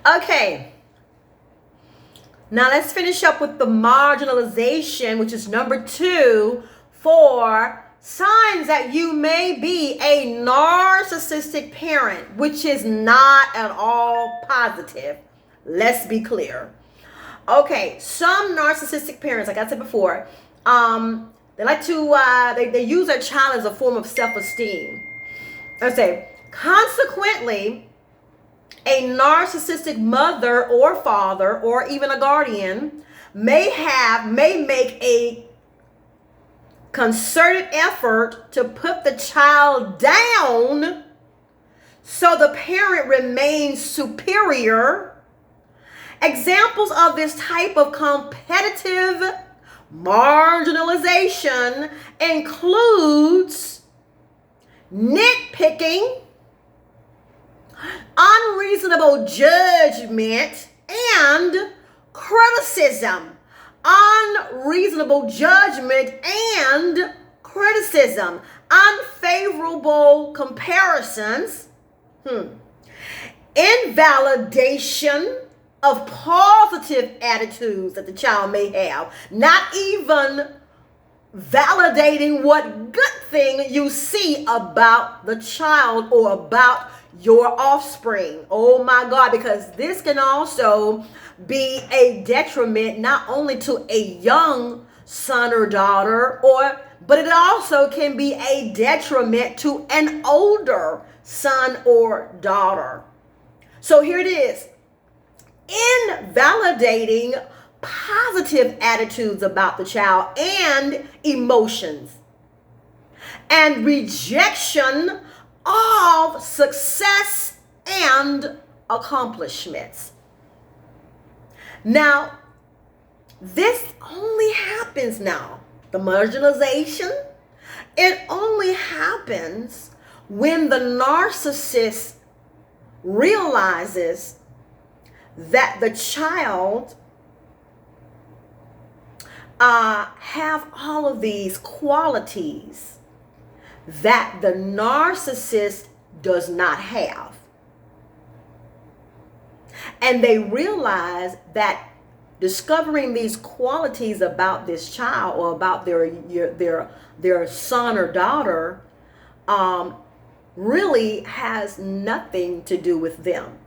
Okay, now let's finish up with the marginalization, which is number 2 for signs that you may be a narcissistic parent, which is not at all positive. Let's be clear. Okay, some narcissistic parents, like I said before, they like to they use their child as a form of self-esteem. I say, consequently, a narcissistic mother or father or even a guardian may make a concerted effort to put the child down so the parent remains superior. Examples of this type of competitive marginalization includes nitpicking, unreasonable judgment, and criticism. Unreasonable judgment and criticism. Unfavorable comparisons. Invalidation of positive attitudes that the child may have. Not even validating what good thing you see about the child or about your offspring. Oh my God, because this can also be a detriment not only to a young son or daughter, but it also can be a detriment to an older son or daughter. So here it is. Invalidating positive attitudes about the child and emotions, and rejection of success and accomplishments. Now, this only happens now. The marginalization, it only happens when the narcissist realizes that the child have all of these qualities that the narcissist does not have. And they realize that discovering these qualities about this child or about their son or daughter really has nothing to do with them.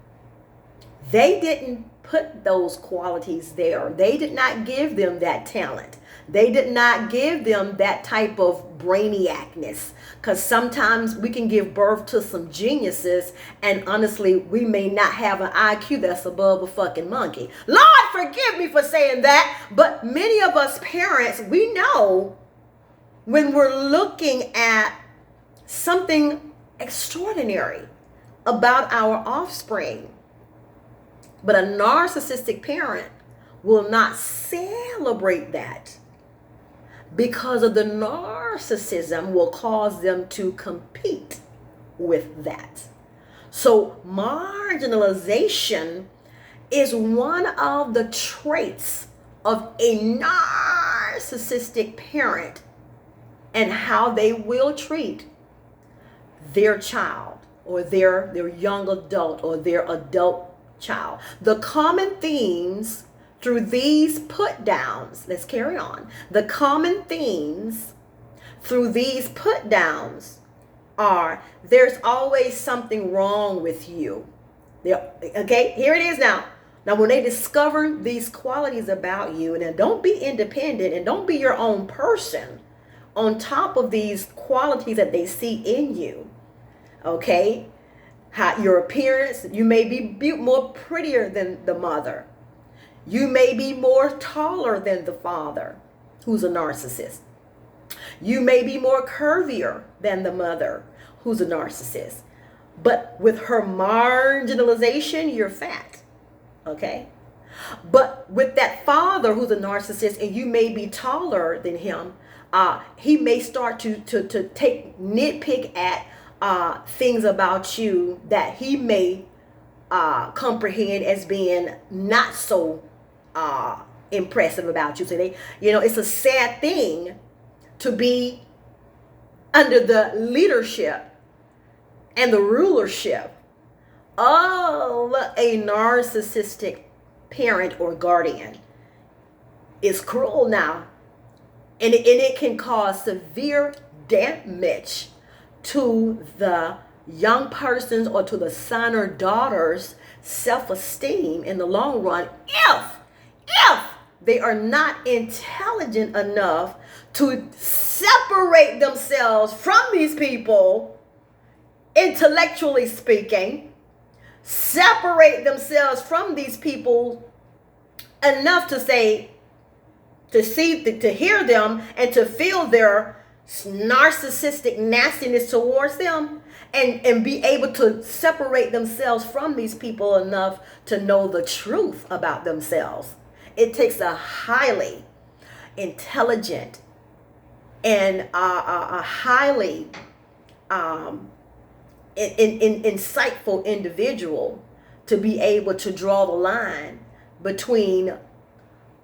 They didn't put those qualities there. They did not give them that talent. They did not give them that type of brainiacness. Because sometimes we can give birth to some geniuses, and honestly, we may not have an IQ that's above a fucking monkey. Lord, forgive me for saying that, but many of us parents, we know when we're looking at something extraordinary about our offspring. But a narcissistic parent will not celebrate that, because of the narcissism will cause them to compete with that. So marginalization is one of the traits of a narcissistic parent and how they will treat their child or their young adult or their adult child. The common themes through these put downs, let's carry on. The common themes through these put downs are: there's always something wrong with you. Okay, here it is now. Now, when they discover these qualities about you, and then don't be independent and don't be your own person on top of these qualities that they see in you. Okay, your appearance, you may be more prettier than the mother. You may be more taller than the father, who's a narcissist. You may be more curvier than the mother, who's a narcissist. But with her marginalization, you're fat. Okay? But with that father who's a narcissist, and you may be taller than him, he may start to nitpick at things about you that he may comprehend as being not so impressive about you. So it's a sad thing to be under the leadership and the rulership of a narcissistic parent or guardian is cruel now. And it can cause severe damage to the young person's or to the son or daughter's self-esteem in the long run if they are not intelligent enough to separate themselves from these people, intellectually speaking, separate themselves from these people enough to say, to hear them and to feel their narcissistic nastiness towards them, and be able to separate themselves from these people enough to know the truth about themselves. It takes a highly intelligent and a highly insightful individual to be able to draw the line between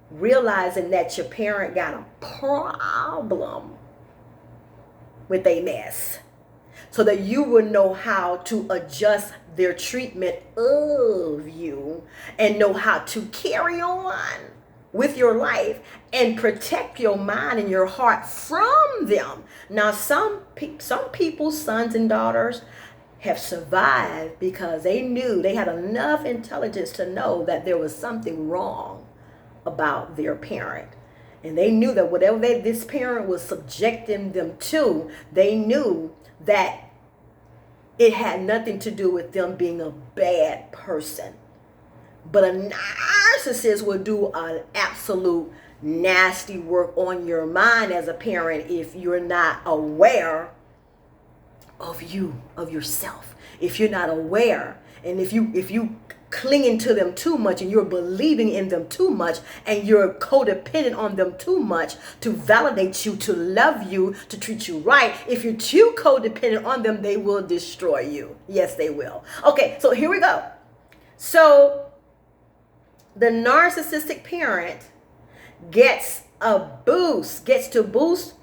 realizing that your parent got a problem with a mess, so that you will know how to adjust their treatment of you and know how to carry on with your life and protect your mind and your heart from them. Now, some people's sons and daughters have survived because they knew, they had enough intelligence to know that there was something wrong about their parent. And they knew that whatever this parent was subjecting them to, they knew that it had nothing to do with them being a bad person. But a narcissist will do an absolute nasty work on your mind as a parent if you're not aware of yourself. If you're not aware, and if you clinging to them too much, and you're believing in them too much, and you're codependent on them too much to validate you, to love you, to treat you right. If you're too codependent on them, they will destroy you. Yes, they will. Okay, so here we go. So the narcissistic parent gets to boost.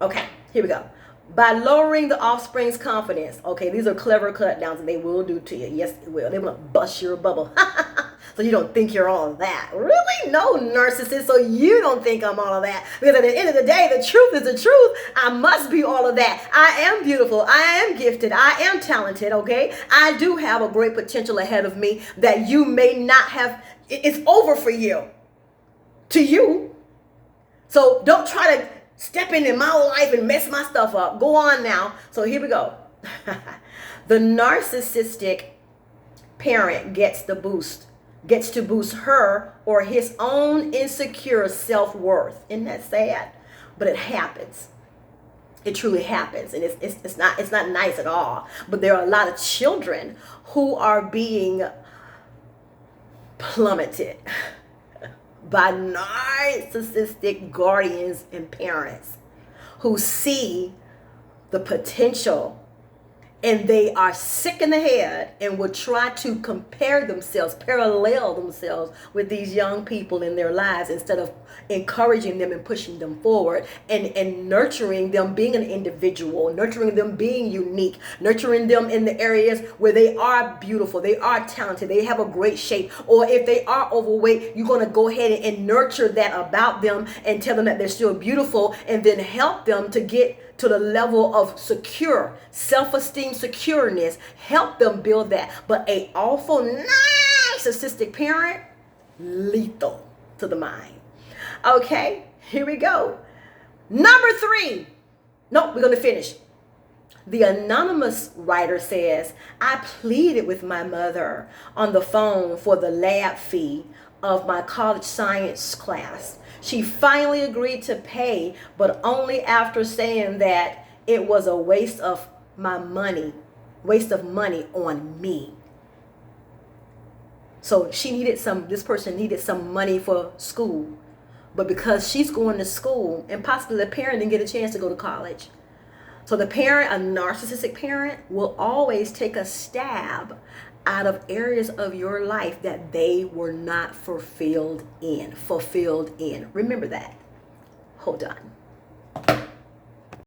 Okay, here we go. By lowering the offspring's confidence. Okay, these are clever cut downs, and they will do to you. Yes, they will. They will bust your bubble. So you don't think you're all of that. Really? No, narcissist. So you don't think I'm all of that. Because at the end of the day, the truth is the truth. I must be all of that. I am beautiful. I am gifted. I am talented, okay? I do have a great potential ahead of me that you may not have. It's over for you. To you. So don't try to step in my life and mess my stuff up. Go on now. So here we go. The narcissistic parent gets to boost her or his own insecure self-worth. Isn't that sad? But it happens. It truly happens. And it's not nice at all. But there are a lot of children who are being plummeted by narcissistic guardians and parents who see the potential, and they are sick in the head and will try to parallel themselves with these young people in their lives, instead of encouraging them and pushing them forward and nurturing them being an individual, nurturing them being unique, nurturing them in the areas where they are beautiful, they are talented, they have a great shape. Or if they are overweight, you're going to go ahead and nurture that about them and tell them that they're still beautiful, and then help them to get to the level of secure self-esteem, secureness. Help them build that. But a awful narcissistic parent, lethal to the mind. Okay, here we go. Number 3. Nope, we're going to finish. The anonymous writer says, I pleaded with my mother on the phone for the lab fee of my college science class. She finally agreed to pay, but only after saying that it was a waste of money on me. So this person needed some money for school, but because she's going to school, and possibly the parent didn't get a chance to go to college. So the parent, a narcissistic parent, will always take a stab out of areas of your life that they were not fulfilled in. Remember that. Hold on.